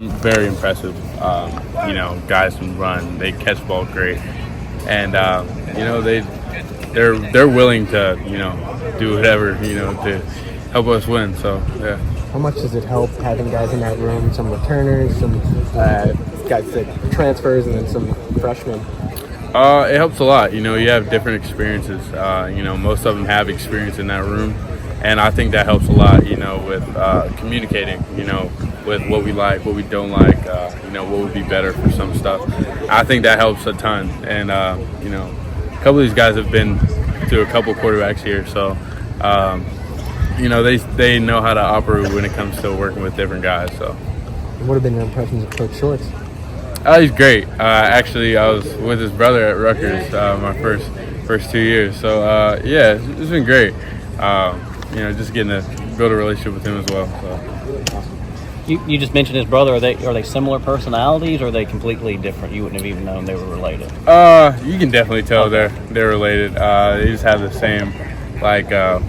Very impressive. Guys can run, they catch the ball great, and they're willing to do whatever to help us win. So yeah. How much does it help having guys in that room, some returners, some guys that transfers, and then some freshmen? It helps a lot. You have different experiences. Most of them have experience in that room, and I think that helps a lot. With communicating. With what we like, what we don't like. What would be better for some stuff. I think that helps a ton. And a couple of these guys have been through a couple quarterbacks here, so they know how to operate when it comes to working with different guys. So. What have been your impressions of Coach Shorts? He's great. Actually, I was with his brother at Rutgers my first 2 years. So it's been great. Just getting to build a relationship with him as well. So. Awesome. You just mentioned his brother. Are they similar personalities, or are they completely different? You wouldn't have even known they were related. You can definitely tell they're related. They just have the same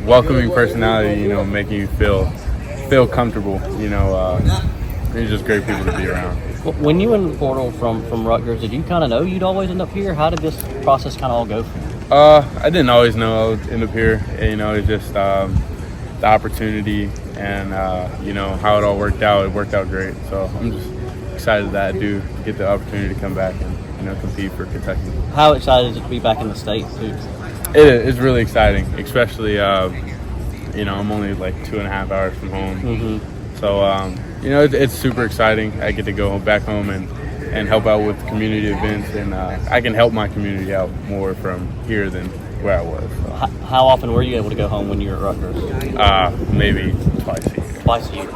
welcoming personality. Making you feel comfortable. They're just great people to be around. When you went in the portal from Rutgers, did you kind of know you'd always end up here? How did this process kind of all go for you? I didn't always know I would end up here. It's just the opportunity and how it all worked out. It worked out great. So I'm just excited that I do get the opportunity to come back and compete for Kentucky. How excited is it to be back in the state too? It's really exciting, especially I'm only like 2.5 hours from home. Mm-hmm. So it's super exciting. I get to go back home and help out with community events, and I can help my community out more from here than where I was. So. How often were you able to go home when you were at Rutgers? Maybe twice a year. Twice a year.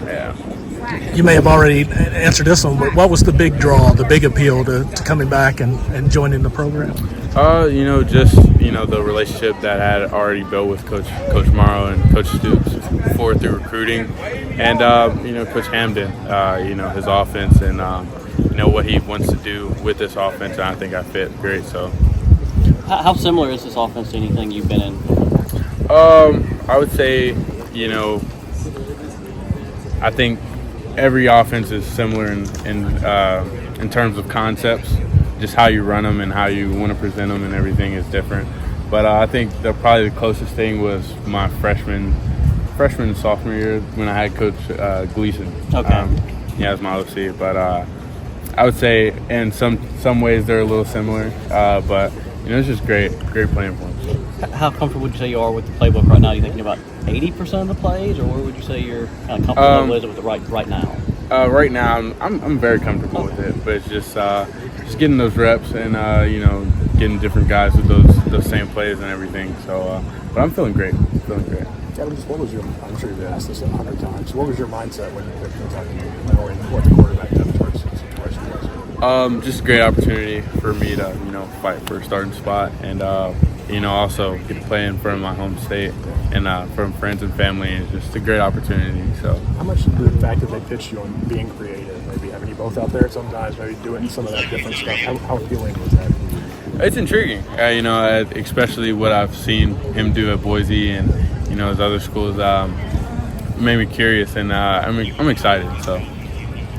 Yeah. You may have already answered this one, but what was the big draw, the big appeal to coming back and joining the program? The relationship that I had already built with Coach Morrow and Coach Stoops forward through recruiting, and Coach Hamden, his offense and what he wants to do with this offense, and I think I fit great. So, how similar is this offense to anything you've been in? I would say, I think every offense is similar in terms of concepts. Just how you run them and how you want to present them and everything is different. But I think probably the closest thing was my freshman and sophomore year when I had Coach Gleason. Okay. As my OC. But I would say in some ways they're a little similar. But it's just great playing for them. How comfortable would you say you are with the playbook right now? Are you thinking about 80% of the plays, or where would you say you're kind of comfortable with it right now? Right now, I'm very comfortable with it, but it's just getting those reps and getting different guys with those same plays and everything. So, but I'm feeling great. Gavin, just what was your? I'm sure you've asked this 100 times. What was your mindset when you picked Kentucky, knowing what the quarterback depth chart situation was? Just a great opportunity for me to fight for a starting spot and also get to play in front of my home state and from friends and family. It's just a great opportunity. So how much did the fact that they pitched you on being creative, maybe having you both out there sometimes, maybe doing some of that different stuff, how appealing was that? It's intriguing, especially what I've seen him do at Boise and his other schools. Made me curious, and I'm excited. So.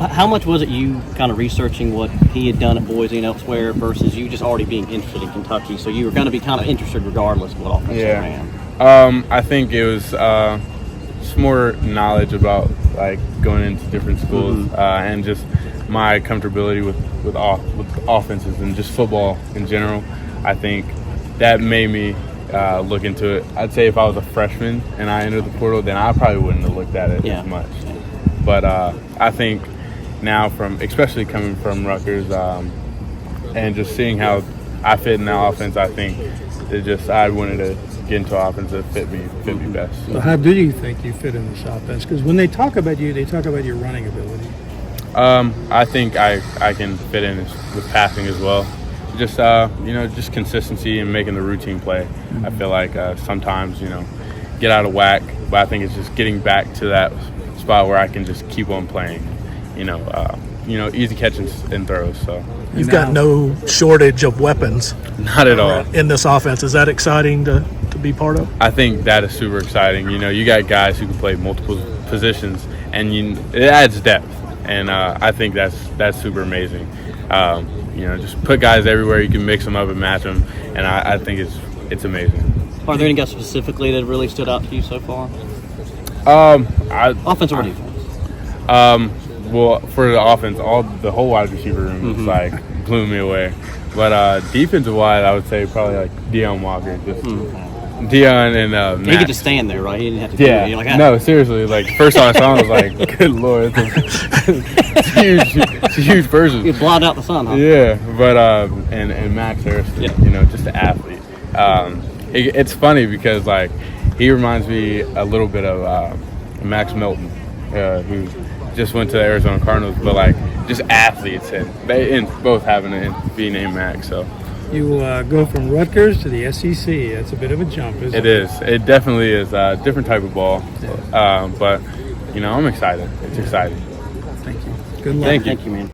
How much was it you kind of researching what he had done at Boise and elsewhere versus you just already being interested in Kentucky? So you were going to be kind of interested regardless of what offense they ran. I think it was just more knowledge about going into different schools and just my comfortability with offenses and just football in general. I think that made me look into it. I'd say if I was a freshman and I entered the portal, then I probably wouldn't have looked at it as much. But I think now, especially coming from Rutgers and just seeing how I fit in that offense, I think I wanted to get into an offense that fit me best. So how do you think you fit in this offense? Because when they talk about you, they talk about your running ability. I think I can fit in with passing as well. Just just consistency and making the routine play. I feel like sometimes get out of whack, but I think it's just getting back to that spot where I can just keep on playing. Easy catches and throws. So you've got no shortage of weapons. Not at all in this offense. Is that exciting to be part of? I think that is super exciting. You got guys who can play multiple positions, and it adds depth, and I think that's super amazing. Just put guys everywhere. You can mix them up and match them, and I think it's amazing. Are there any guys specifically that really stood out to you so far? Offense or defense? Well, for the offense, the whole wide receiver room is like blew me away. But defensive wise, I would say probably like Deion Walker. Just Deion and Max. He could just stand there, right? He didn't have to do Yeah. it. You're like, ah. No, seriously. Like first time I saw him, I was like, "Good Lord, it's a huge person." You blot out the sun, huh? Yeah, but and Max Harrison, just an athlete. It's funny because like he reminds me a little bit of Max Milton, who just went to the Arizona Cardinals, but like just athletes, and they both happen to be named Max. So You go from Rutgers to the SEC. That's a bit of a jump, isn't it? it is. It definitely is a different type of ball, but I'm excited. It's exciting. Thank you. Good luck. Thank you. Thank you, man.